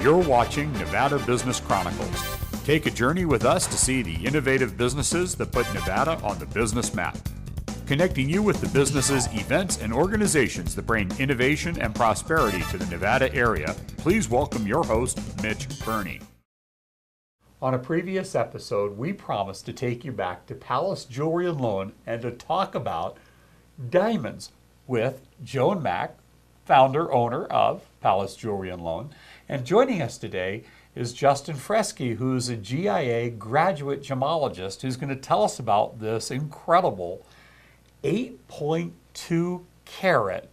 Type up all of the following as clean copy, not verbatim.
You're watching Nevada Business Chronicles. Take a journey with us to see the innovative businesses that put Nevada on the business map. Connecting you with the businesses, events, and organizations that bring innovation and prosperity to the Nevada area, please welcome your host, Mitch Burney. On a previous episode, we promised to take you back to Palace Jewelry and Loan and to talk about diamonds with Joan Mack, founder, owner of Palace Jewelry and Loan. And joining us today is Justin Fresky, who's a GIA graduate gemologist, who's going to tell us about this incredible 8.2 carat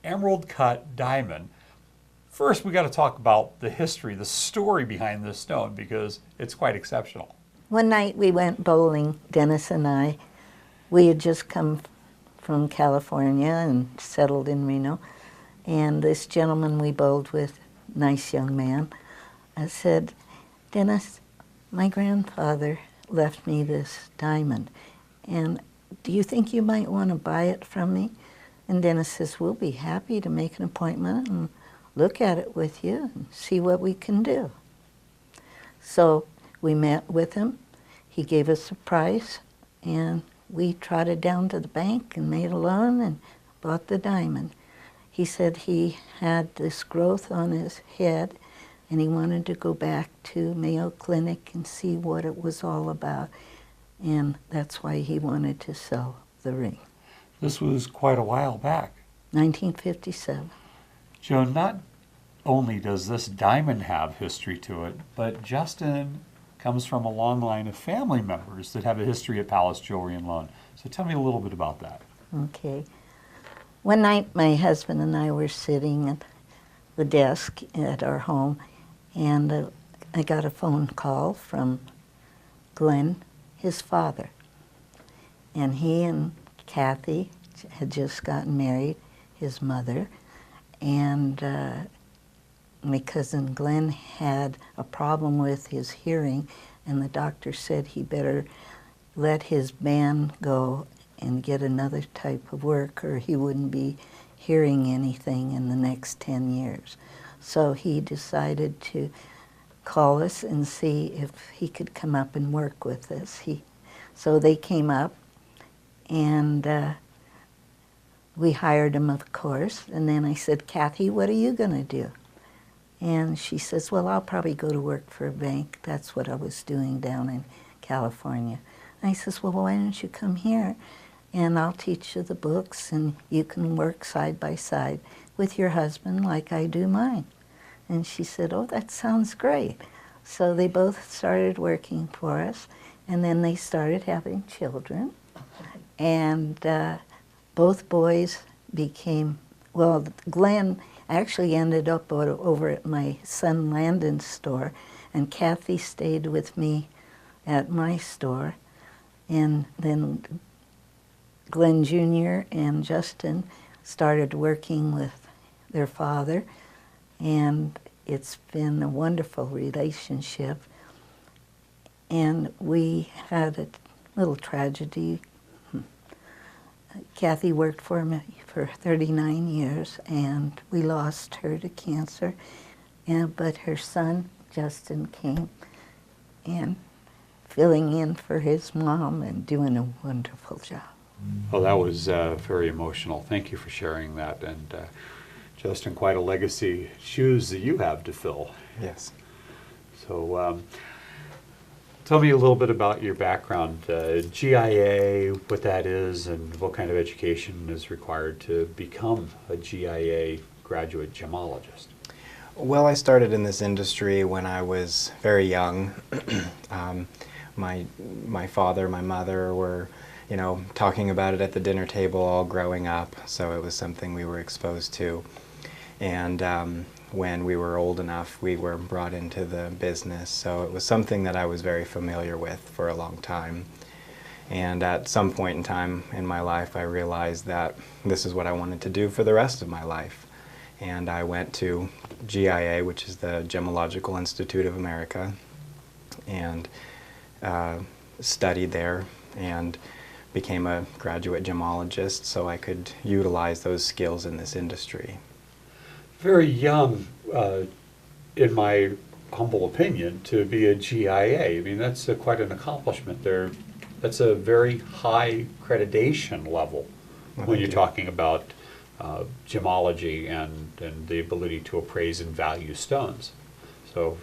emerald cut diamond. First, we got to talk about the history, the story behind this stone, because it's quite exceptional. One night we went bowling, Dennis and I. We had just come from California and settled in Reno. And this gentleman we bowled with, nice young man, I said, Dennis, my grandfather left me this diamond, and do you think you might want to buy it from me? And Dennis says, we'll be happy to make an appointment and look at it with you and see what we can do. So we met with him. He gave us a price, and we trotted down to the bank and made a loan and bought the diamond. He said he had this growth on his head, and he wanted to go back to Mayo Clinic and see what it was all about. And that's why he wanted to sell the ring. This was quite a while back. 1957. Joan, not only does this diamond have history to it, but Justin comes from a long line of family members that have a history at Palace Jewelry and Loan. So tell me a little bit about that. Okay. One night my husband and I were sitting at the desk at our home, and I got a phone call from Glenn, his father. And he and Kathy had just gotten married, his mother, and my cousin Glenn had a problem with his hearing, and the doctor said he better let his band go and get another type of work, or he wouldn't be hearing anything in the next 10 years. So he decided to call us and see if he could come up and work with us. So they came up, and we hired him, of course. And then I said, Kathy, what are you going to do? And she says, well, I'll probably go to work for a bank. That's what I was doing down in California. And I says, well, why don't you come here, and I'll teach you the books, and you can work side by side with your husband like I do mine. And she said, oh, that sounds great. So they both started working for us, and then they started having children. And both boys became, well, Glenn actually ended up over at my son Landon's store, and Kathy stayed with me at my store. And then Glenn Jr. and Justin started working with their father, and it's been a wonderful relationship. And we had a little tragedy. Kathy worked for me for 39 years, and we lost her to cancer. But her son, Justin, came and filling in for his mom and doing a wonderful job. Well, that was very emotional. Thank you for sharing that. And Justin, quite a legacy shoes that you have to fill. Yes. So tell me a little bit about your background, GIA, what that is, and what kind of education is required to become a GIA graduate gemologist. Well, I started in this industry when I was very young. My father, my mother were, talking about it at the dinner table all growing up, so it was something we were exposed to. And when we were old enough, we were brought into the business, so it was something that I was very familiar with for a long time. And at some point in time in my life, I realized that this is what I wanted to do for the rest of my life. And I went to GIA, which is the Gemological Institute of America, and studied there and became a graduate gemologist so I could utilize those skills in this industry. Very young in my humble opinion, to be a GIA. I mean, that's quite an accomplishment there. That's a very high accreditation level when you're talking about gemology and the ability to appraise and value stones. So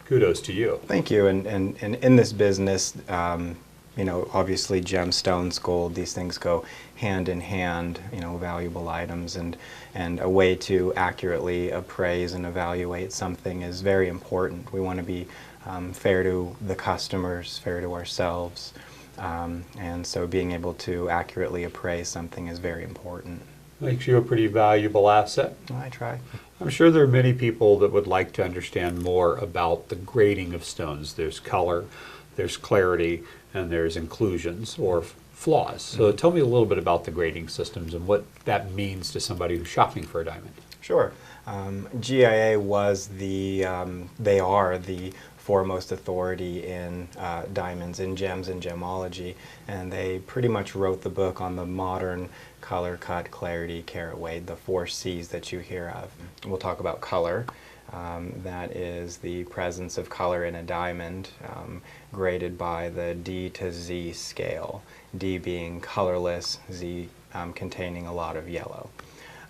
kudos to you. Thank you. And in this business, obviously gemstones, gold, these things go hand in hand, valuable items, and a way to accurately appraise and evaluate something is very important. We want to be fair to the customers, fair to ourselves, and so being able to accurately appraise something is very important. Makes you a pretty valuable asset. I try. I'm sure there are many people that would like to understand more about the grading of stones. There's color, there's clarity, and there's inclusions or flaws. So tell me a little bit about the grading systems and what that means to somebody who's shopping for a diamond. Sure. GIA was they are the foremost authority in diamonds, in gems and gemology, and they pretty much wrote the book on the modern color, cut, clarity, carat weight, the 4 C's that you hear of. We'll talk about color. That is the presence of color in a diamond, graded by the D to Z scale, D being colorless, Z containing a lot of yellow.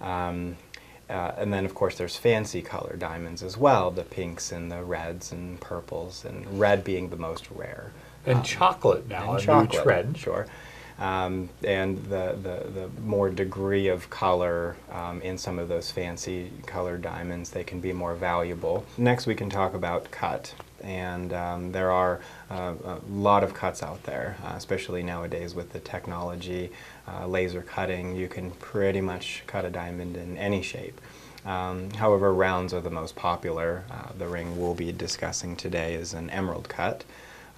And then, of course, there's fancy color diamonds as well, the pinks and the reds and purples, and red being the most rare. And chocolate now, chocolate, new trend. Sure. And the more degree of color in some of those fancy colored diamonds, they can be more valuable. Next, we can talk about cut. And there are a lot of cuts out there, especially nowadays with the technology, laser cutting. You can pretty much cut a diamond in any shape. However, rounds are the most popular. The ring we'll be discussing today is an emerald cut.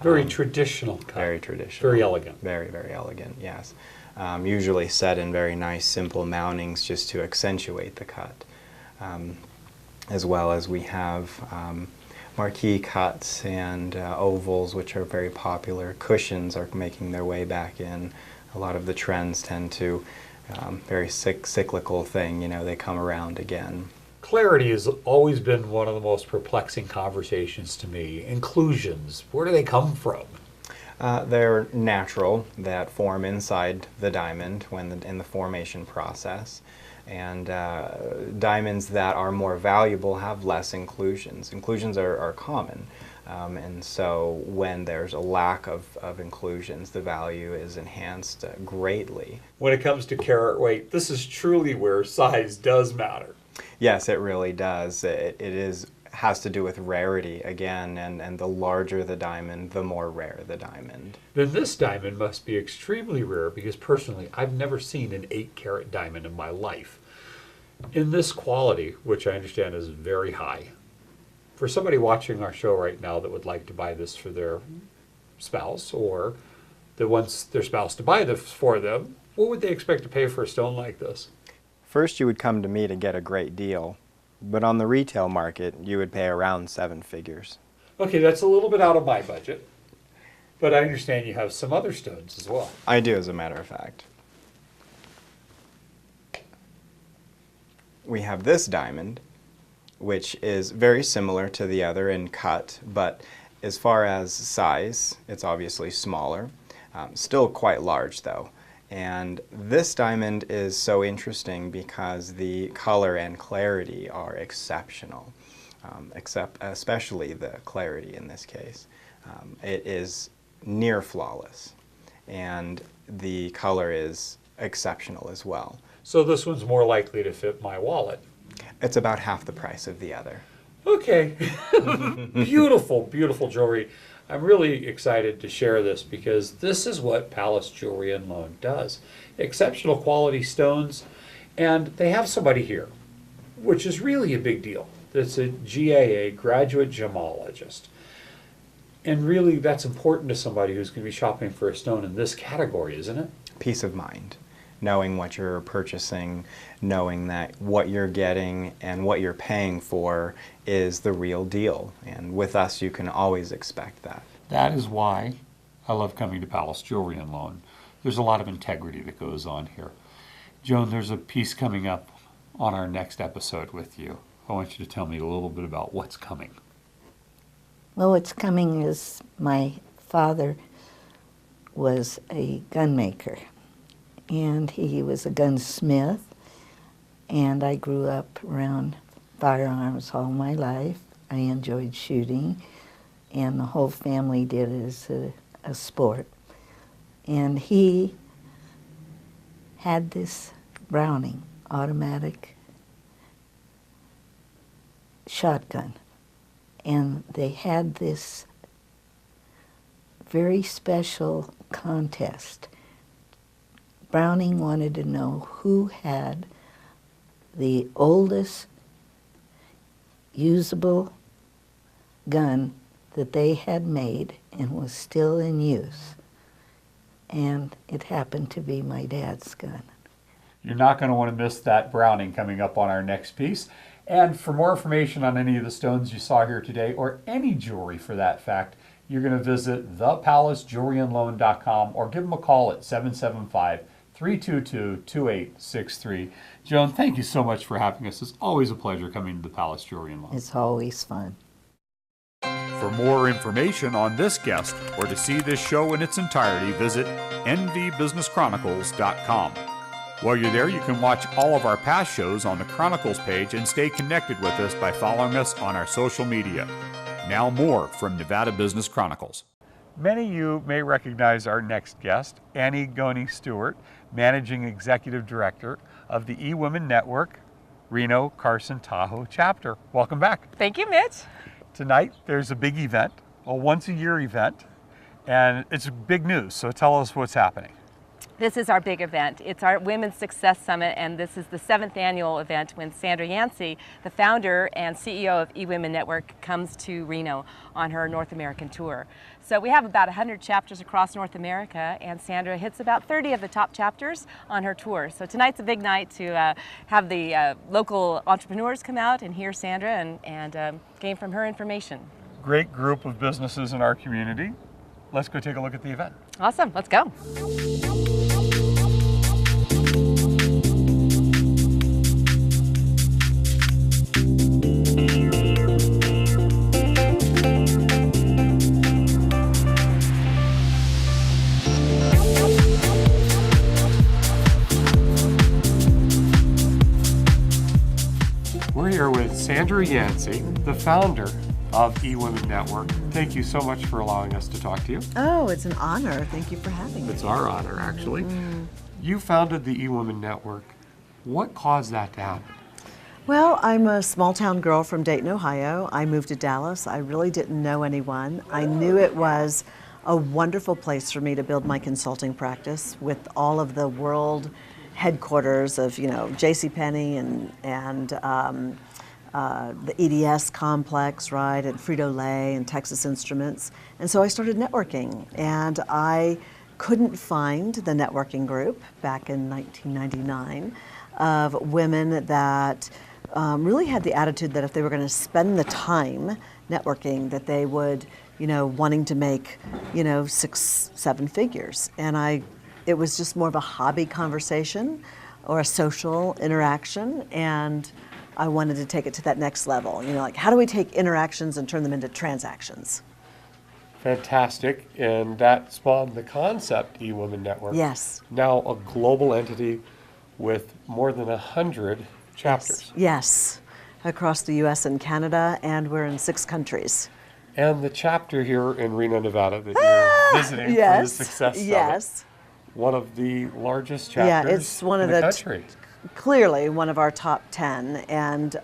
Very traditional cut. Very traditional. Very elegant. Very, very elegant, yes. Usually set in very nice, simple mountings just to accentuate the cut. As well as we have marquee cuts and ovals, which are very popular. Cushions are making their way back in. A lot of the trends tend to, very cyclical thing, they come around again. Clarity has always been one of the most perplexing conversations to me. Inclusions, where do they come from? They're natural, that form inside the diamond in the formation process. And diamonds that are more valuable have less inclusions. Inclusions are common. And so when there's a lack of inclusions, the value is enhanced greatly. When it comes to carat weight, this is truly where size does matter. Yes, it really does. It has to do with rarity again, and the larger the diamond, the more rare the diamond. Then this diamond must be extremely rare, because personally, I've never seen an 8-carat diamond in my life. In this quality, which I understand is very high, for somebody watching our show right now that would like to buy this for their spouse, or that wants their spouse to buy this for them, what would they expect to pay for a stone like this? First, you would come to me to get a great deal, but on the retail market, you would pay around 7 figures. Okay, that's a little bit out of my budget, but I understand you have some other stones as well. I do, as a matter of fact. We have this diamond, which is very similar to the other in cut, but as far as size, it's obviously smaller. Still quite large, though. And this diamond is so interesting because the color and clarity are exceptional, especially the clarity in this case. It is near flawless, and the color is exceptional as well. So this one's more likely to fit my wallet. It's about half the price of the other. Okay. Beautiful, beautiful jewelry. I'm really excited to share this because this is what Palace Jewelry and Loan does. Exceptional quality stones, and they have somebody here, which is really a big deal. That's a GAA, graduate gemologist. And really that's important to somebody who's going to be shopping for a stone in this category, isn't it? Peace of mind. Knowing what you're purchasing, knowing that what you're getting and what you're paying for is the real deal. And with us, you can always expect that. That is why I love coming to Palace Jewelry and Loan. There's a lot of integrity that goes on here. Joan, there's a piece coming up on our next episode with you. I want you to tell me a little bit about what's coming. Well, what's coming is my father was a gun maker, and he was a gunsmith, and I grew up around firearms all my life. I enjoyed shooting, and the whole family did it as a sport. And he had this Browning automatic shotgun, and they had this very special contest. Browning wanted to know who had the oldest usable gun that they had made and was still in use. And it happened to be my dad's gun. You're not going to want to miss that Browning coming up on our next piece. And for more information on any of the stones you saw here today, or any jewelry for that fact, you're going to visit thepalacejewelryandloan.com or give them a call at 775-322-2863. Joan, thank you so much for having us. It's always a pleasure coming to the Palace Jewelry and Loan. It's always fun. For more information on this guest or to see this show in its entirety, visit nvbusinesschronicles.com. While you're there, you can watch all of our past shows on the Chronicles page and stay connected with us by following us on our social media. Now more from Nevada Business Chronicles. Many of you may recognize our next guest, Annie Goney-Stewart, Managing Executive Director of the eWomen Network, Reno, Carson, Tahoe chapter. Welcome back. Thank you, Mitch. Tonight, there's a big event, a once-a-year event, and it's big news, so tell us what's happening. This is our big event. It's our Women's Success Summit, and this is the 7th annual event when Sandra Yancey, the founder and CEO of eWomen Network, comes to Reno on her North American tour. So we have about 100 chapters across North America, and Sandra hits about 30 of the top chapters on her tour. So tonight's a big night to have the local entrepreneurs come out and hear Sandra and gain from her information. Great group of businesses in our community. Let's go take a look at the event. Awesome, let's go. We're here with Sandra Yancey, the founder of eWomen Network. Thank you so much for allowing us to talk to you. Oh, it's an honor. Thank you for having me. It's our honor, actually. You founded the eWomen Network. What caused that to happen? Well, I'm a small town girl from Dayton, Ohio. I moved to Dallas. I really didn't know anyone. I knew it was a wonderful place for me to build my consulting practice with all of the world headquarters of, JCPenney and the EDS complex, right, and Frito-Lay and Texas Instruments. And so I started networking, and I couldn't find the networking group back in 1999 of women that really had the attitude that if they were going to spend the time networking, that they would, wanting to make, 6-7 figures. And it was just more of a hobby conversation or a social interaction, and I wanted to take it to that next level. Like, how do we take interactions and turn them into transactions? Fantastic, and that spawned the concept eWomen Network. Yes. Now a global entity with more than 100 chapters. Yes, across the U.S. and Canada, and we're in 6 countries. And the chapter here in Reno, Nevada that you're visiting for the Success Summit. Yes. One of the largest chapters it's one of in the country. Clearly one of our top 10, and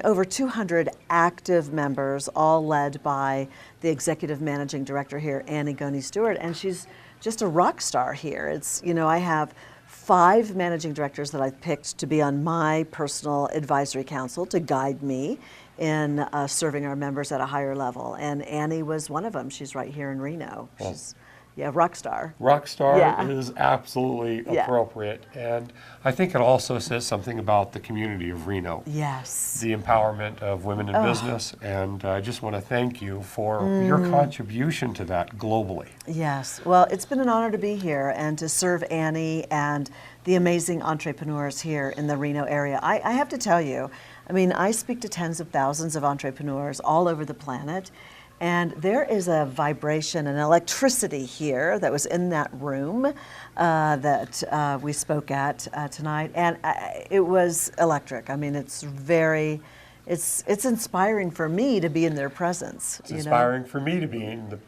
over 200 active members, all led by the executive managing director here, Annie Goney-Stewart, and she's just a rock star here. I have 5 managing directors that I've picked to be on my personal advisory council to guide me in serving our members at a higher level, and Annie was one of them. She's right here in Reno. She's rock star. Rock star is absolutely appropriate. And I think it also says something about the community of Reno. Yes. The empowerment of women in business. And I just want to thank you for your contribution to that globally. Yes. Well, it's been an honor to be here and to serve Annie and the amazing entrepreneurs here in the Reno area. I have to tell you, I mean, I speak to tens of thousands of entrepreneurs all over the planet, and there is a vibration, an electricity here that was in that room that we spoke at tonight, and it was electric. I mean, it's inspiring for me to be in their presence. It's inspiring for me to be in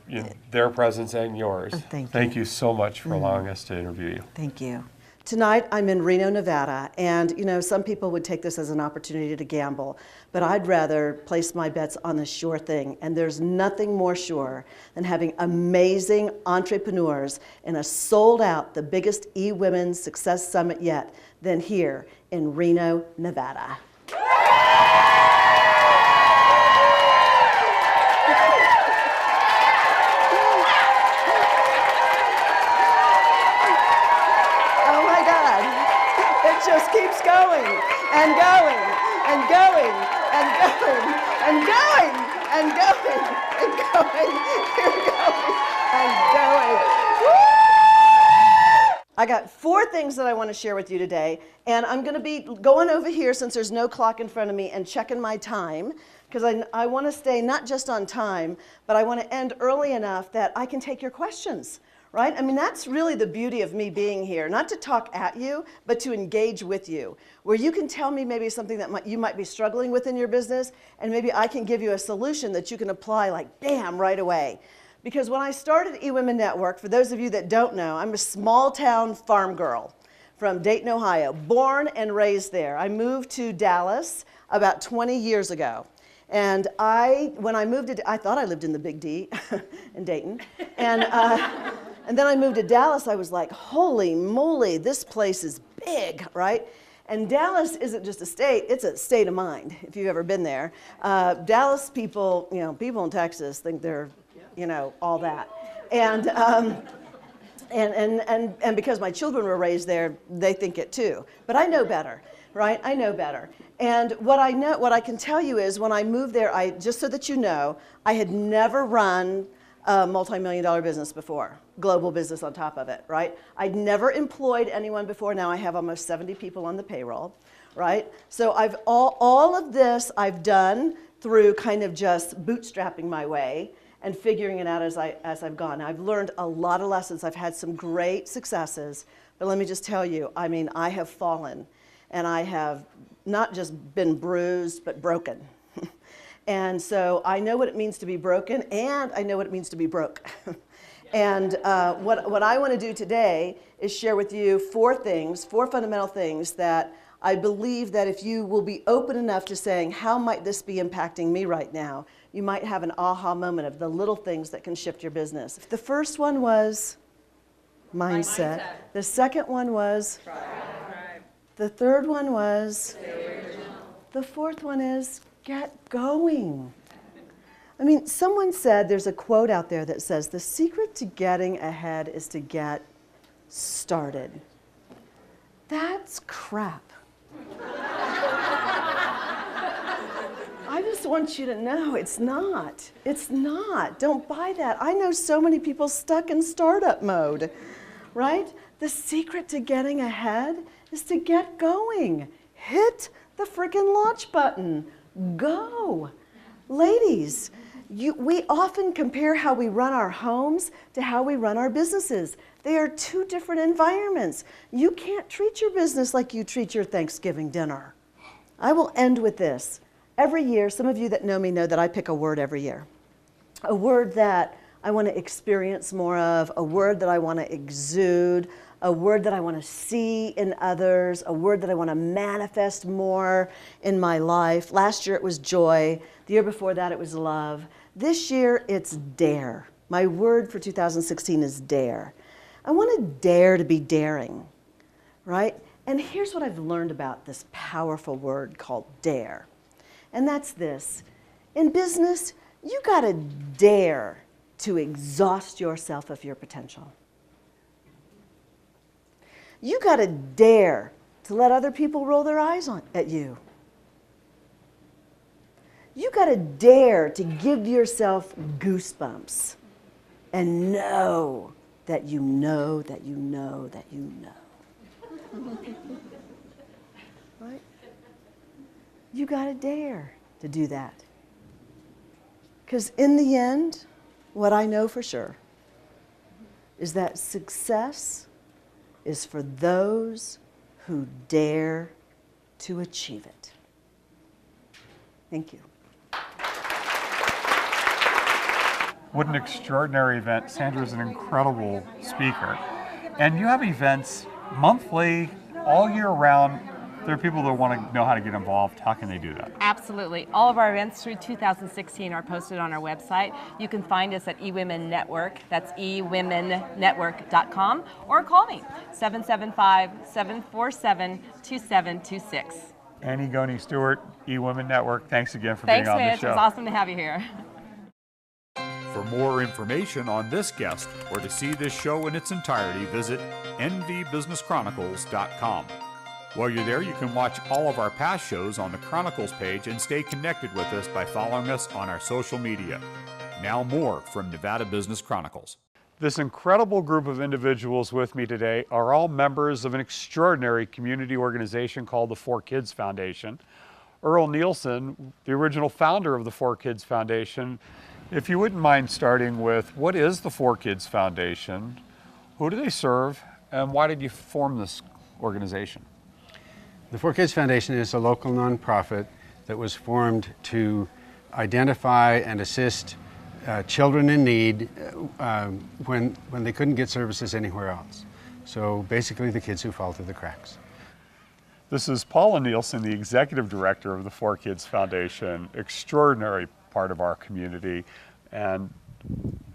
their presence and yours. Thank you. You so much for allowing us to interview you. Thank you. Tonight I'm in Reno, Nevada, and some people would take this as an opportunity to gamble, but I'd rather place my bets on the sure thing, and there's nothing more sure than having amazing entrepreneurs in a sold-out, the biggest eWomen Success Summit yet, than here in Reno, Nevada. Just keeps going and going and going and going and going and going and going and going and going. I got 4 things that I want to share with you today, and I'm going to be going over here since there's no clock in front of me and checking my time, because I want to stay not just on time, but I want to end early enough that I can take your questions. Right? I mean, that's really the beauty of me being here, not to talk at you, but to engage with you, where you can tell me maybe something that you might be struggling with in your business, and maybe I can give you a solution that you can apply like, bam, right away. Because when I started eWomen Network, for those of you that don't know, I'm a small town farm girl from Dayton, Ohio, born and raised there. I moved to Dallas about 20 years ago. And when I moved I thought I lived in the Big D in Dayton. And then I moved to Dallas. I was like, holy moly, this place is big, right? And Dallas isn't just a state, it's a state of mind, if you've ever been there. Dallas people, people in Texas think they're, all that. And because my children were raised there, they think it too. But I know better, right? I know better. And what I can tell you is when I moved there, just so that you know, I had never run a multi-million-dollar business before, global business on top of it, right? I'd never employed anyone before. Now I have almost 70 people on the payroll, right? So all of this I've done through kind of just bootstrapping my way and figuring it out as I've gone. I've learned a lot of lessons. I've had some great successes, but let me just tell you, I mean, I have fallen, and I have not just been bruised, but broken. And so I know what it means to be broken, and I know what it means to be broke. And what I want to do today is share with you 4 fundamental things that I believe that if you will be open enough to saying, how might this be impacting me right now, you might have an aha moment of the little things that can shift your business. The first one was mindset. The second one was try. The third one was the fourth one is get going. I mean, someone said, there's a quote out there that says, the secret to getting ahead is to get started. That's crap. I just want you to know it's not. It's not. Don't buy that. I know so many people stuck in startup mode, right? The secret to getting ahead is to get going. Hit the freaking launch button. Go. Ladies, we often compare how we run our homes to how we run our businesses. They are 2 different environments. You can't treat your business like you treat your Thanksgiving dinner. I will end with this. Every year, some of you that know me know that I pick a word every year. A word that I want to experience more of, a word that I want to exude, a word that I want to see in others, a word that I want to manifest more in my life. Last year it was joy. The year before that it was love. This year it's dare. My word for 2016 is dare. I want to dare to be daring, right? And here's what I've learned about this powerful word called dare. And that's this. In business, you got to dare to exhaust yourself of your potential. You got to dare to let other people roll their eyes at you. You got to dare to give yourself goosebumps and know that you know that you know that you know. Right? You got to dare to do that. Because in the end, what I know for sure is that success is for those who dare to achieve it. Thank you. What an extraordinary event. Sandra is an incredible speaker. And you have events monthly, all year round. There are people that want to know how to get involved. How can they do that? Absolutely. All of our events through 2016 are posted on our website. You can find us at eWomen Network. That's eWomenNetwork.com. Or call me, 775-747-2726. Annie Goney-Stewart, eWomen Network, thanks again for being on the Thanks, show. Mitch. It's awesome to have you here. For more information on this guest or to see this show in its entirety, visit nvbusinesschronicles.com. While you're there, you can watch all of our past shows on the Chronicles page and stay connected with us by following us on our social media. Now more from Nevada Business Chronicles. This incredible group of individuals with me today are all members of an extraordinary community organization called the 4Kids Foundation. Earl Nielsen, the original founder of the 4Kids Foundation. If you wouldn't mind starting with, what is the 4Kids Foundation? Who do they serve? And why did you form this organization? The 4Kids Foundation is a local nonprofit that was formed to identify and assist children in need when they couldn't get services anywhere else. So basically the kids who fall through the cracks. This is Paula Nielsen, the executive director of the 4Kids Foundation, extraordinary part of our community. And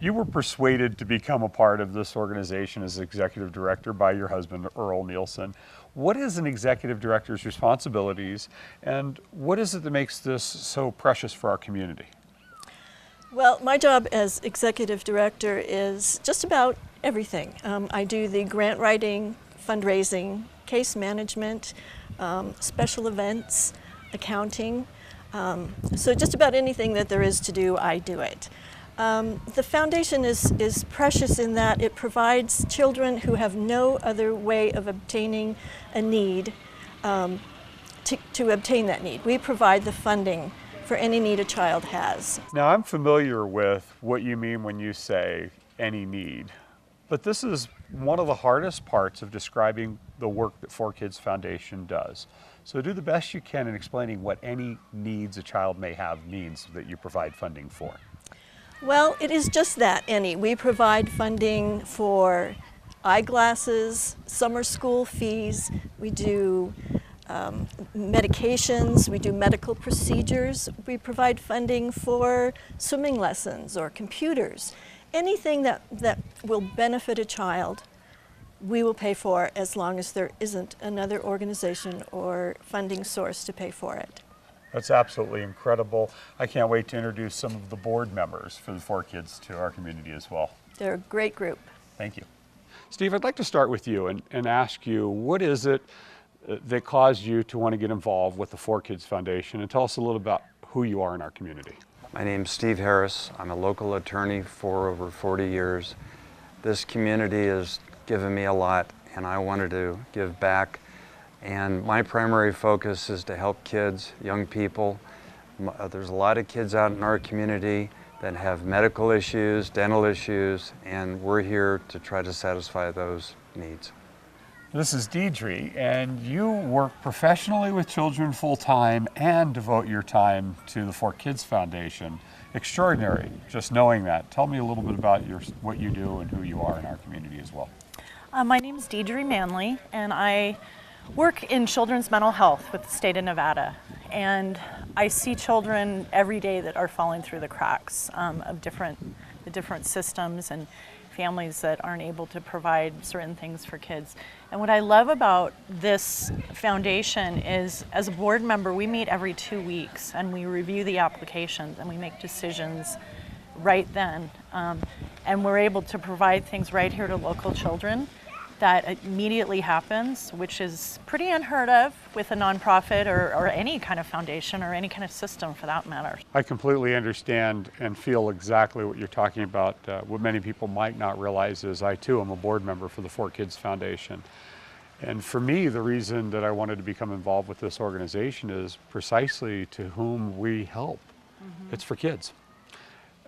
you were persuaded to become a part of this organization as executive director by your husband, Earl Nielsen. What is an executive director's responsibilities, and what is it that makes this so precious for our community? Well, my job as executive director is just about everything. I do the grant writing, fundraising, case management, special events, accounting. So just about anything that there is to do, I do it. The foundation is precious in that it provides children who have no other way of obtaining a need to obtain that need. We provide the funding for any need a child has. Now, I'm familiar with what you mean when you say any need, but this is one of the hardest parts of describing the work that 4Kids Foundation does. So do the best you can in explaining what any needs a child may have means that you provide funding for. Well, it is just that, any. We provide funding for eyeglasses, summer school fees, we do medications, we do medical procedures, we provide funding for swimming lessons or computers. Anything that will benefit a child, we will pay for as long as there isn't another organization or funding source to pay for it. That's absolutely incredible. I can't wait to introduce some of the board members for the 4Kids to our community as well. They're a great group. Thank you. Steve, I'd like to start with you and ask you, what is it that caused you to want to get involved with the 4Kids Foundation, and tell us a little about who you are in our community. My name's Steve Harris. I'm a local attorney for over 40 years. This community has given me a lot, and I wanted to give back. And my primary focus is to help kids, young people. There's a lot of kids out in our community that have medical issues, dental issues, and we're here to try to satisfy those needs. This is Deidre, and you work professionally with children full-time and devote your time to the 4Kids Foundation. Extraordinary, just knowing that. Tell me a little bit about what you do and who you are in our community as well. My name is Deidre Manley, and I work in children's mental health with the state of Nevada. And I see children every day that are falling through the cracks of the different systems and families that aren't able to provide certain things for kids. And what I love about this foundation is, as a board member, we meet every 2 weeks and we review the applications and we make decisions right then. And we're able to provide things right here to local children that immediately happens, which is pretty unheard of with a nonprofit or any kind of foundation or any kind of system for that matter. I completely understand and feel exactly what you're talking about. What many people might not realize is I too am a board member for the 4Kids Foundation. And for me, the reason that I wanted to become involved with this organization is precisely to whom we help. It's for kids.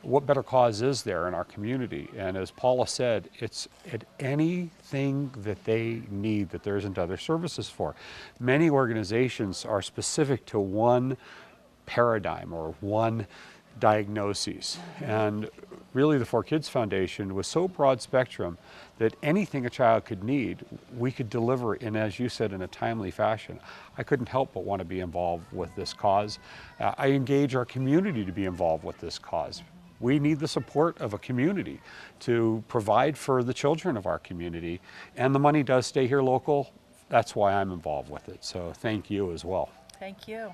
What better cause is there in our community? And as Paula said, it's at anything that they need that there isn't other services for. Many organizations are specific to one paradigm or one diagnoses. And really the 4Kids Foundation was so broad spectrum that anything a child could need, we could deliver in, as you said, in a timely fashion. I couldn't help but want to be involved with this cause. I engage our community to be involved with this cause. We need the support of a community to provide for the children of our community, and the money does stay here local. That's why I'm involved with it. So thank you as well. Thank you.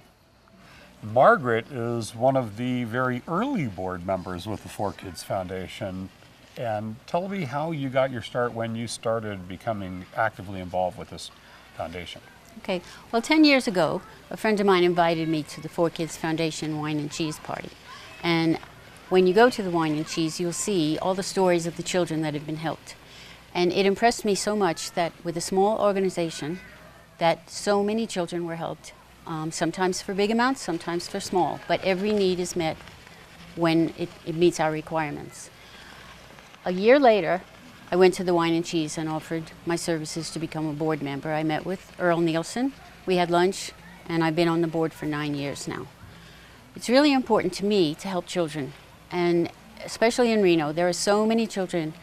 Margaret is one of the very early board members with the 4Kids Foundation. And tell me how you got your start when you started becoming actively involved with this foundation. Okay, well 10 years ago, a friend of mine invited me to the 4Kids Foundation Wine and Cheese Party. And when you go to the Wine and Cheese, you'll see all the stories of the children that have been helped. And it impressed me so much that with a small organization, that so many children were helped. Sometimes for big amounts, sometimes for small, but every need is met when it meets our requirements. A year later, I went to the Wine and Cheese and offered my services to become a board member. I met with Earl Nielsen, we had lunch, and I've been on the board for 9 years now. It's really important to me to help children, and especially in Reno, there are so many children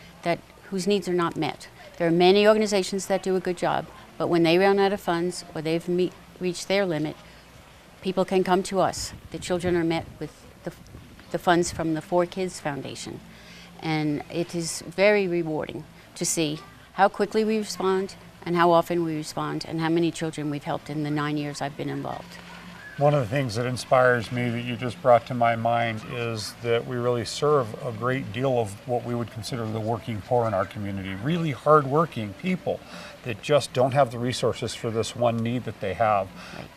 whose needs are not met. There are many organizations that do a good job, but when they run out of funds or they've reached their limit, people can come to us. The children are met with the funds from the 4Kids Foundation. And it is very rewarding to see how quickly we respond and how often we respond and how many children we've helped in the 9 years I've been involved. One of the things that inspires me that you just brought to my mind is that we really serve a great deal of what we would consider the working poor in our community, really hardworking people that just don't have the resources for this one need that they have.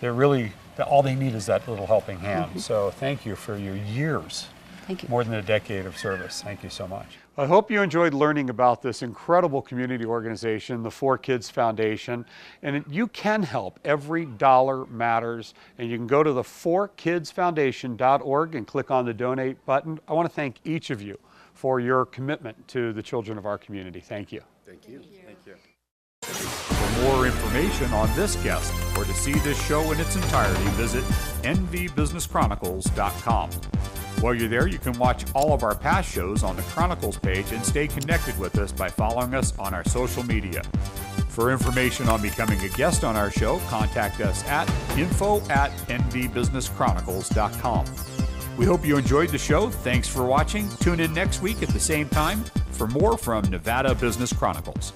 They're really, all they need is that little helping hand. So thank you for your years. Thank you. More than a decade of service. Thank you so much. I hope you enjoyed learning about this incredible community organization, the 4Kids Foundation. And you can help. Every dollar matters. And you can go to the 4kidsfoundation.org and click on the donate button. I want to thank each of you for your commitment to the children of our community. Thank you. Thank you. Thank you. For more information on this guest or to see this show in its entirety, visit nvbusinesschronicles.com. While you're there, you can watch all of our past shows on the Chronicles page and stay connected with us by following us on our social media. For information on becoming a guest on our show, contact us at info@nvbusinesschronicles.com. We hope you enjoyed the show. Thanks for watching. Tune in next week at the same time for more from Nevada Business Chronicles.